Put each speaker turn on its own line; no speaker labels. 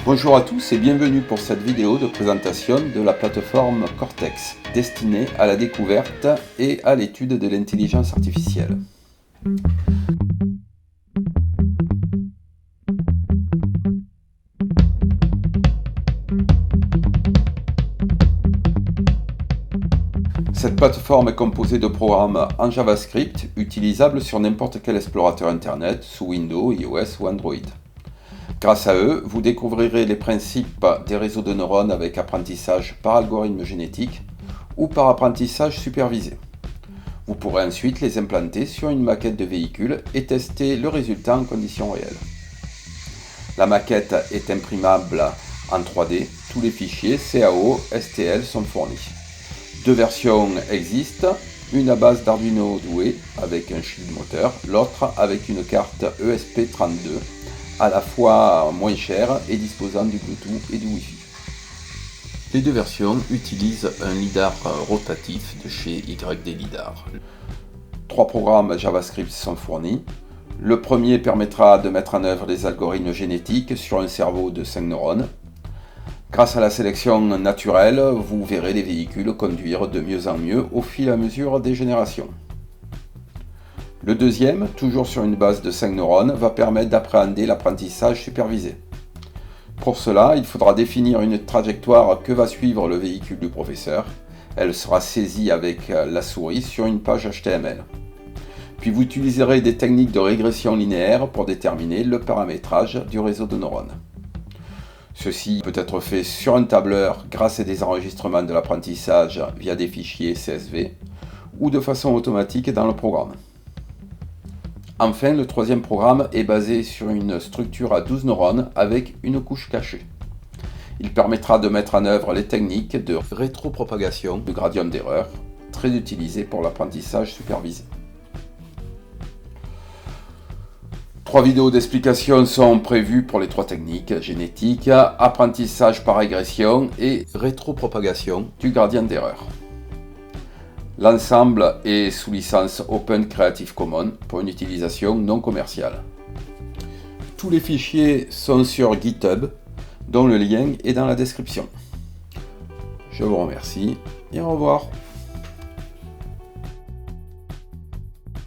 Bonjour à tous et bienvenue pour cette vidéo de présentation de la plateforme Cortex, destinée à la découverte et à l'étude de l'intelligence artificielle. Cette plateforme est composée de programmes en JavaScript utilisables sur n'importe quel explorateur Internet sous Windows, iOS ou Android. Grâce à eux, vous découvrirez les principes des réseaux de neurones avec apprentissage par algorithme génétique ou par apprentissage supervisé. Vous pourrez ensuite les implanter sur une maquette de véhicule et tester le résultat en conditions réelles. La maquette est imprimable en 3D, tous les fichiers CAO, STL sont fournis. Deux versions existent, une à base d'Arduino doué avec un shield moteur, l'autre avec une carte ESP32, à la fois moins chère et disposant du Bluetooth et du Wi-Fi. Les deux versions utilisent un lidar rotatif de chez YD Lidar. Trois programmes JavaScript sont fournis. Le premier permettra de mettre en œuvre des algorithmes génétiques sur un cerveau de 5 neurones. Grâce à la sélection naturelle, vous verrez les véhicules conduire de mieux en mieux au fil et à mesure des générations. Le deuxième, toujours sur une base de 5 neurones, va permettre d'appréhender l'apprentissage supervisé. Pour cela, il faudra définir une trajectoire que va suivre le véhicule du professeur. Elle sera saisie avec la souris sur une page HTML. Puis vous utiliserez des techniques de régression linéaire pour déterminer le paramétrage du réseau de neurones. Ceci peut être fait sur un tableur grâce à des enregistrements de l'apprentissage via des fichiers CSV ou de façon automatique dans le programme. Enfin, le troisième programme est basé sur une structure à 12 neurones avec une couche cachée. Il permettra de mettre en œuvre les techniques de rétropropagation de gradient d'erreur, très utilisées pour l'apprentissage supervisé. 3 vidéos d'explication sont prévues pour les 3 techniques, génétique, apprentissage par régression et rétropropagation du gradient d'erreur. L'ensemble est sous licence Open Creative Commons pour une utilisation non commerciale. Tous les fichiers sont sur GitHub, dont le lien est dans la description. Je vous remercie et au revoir.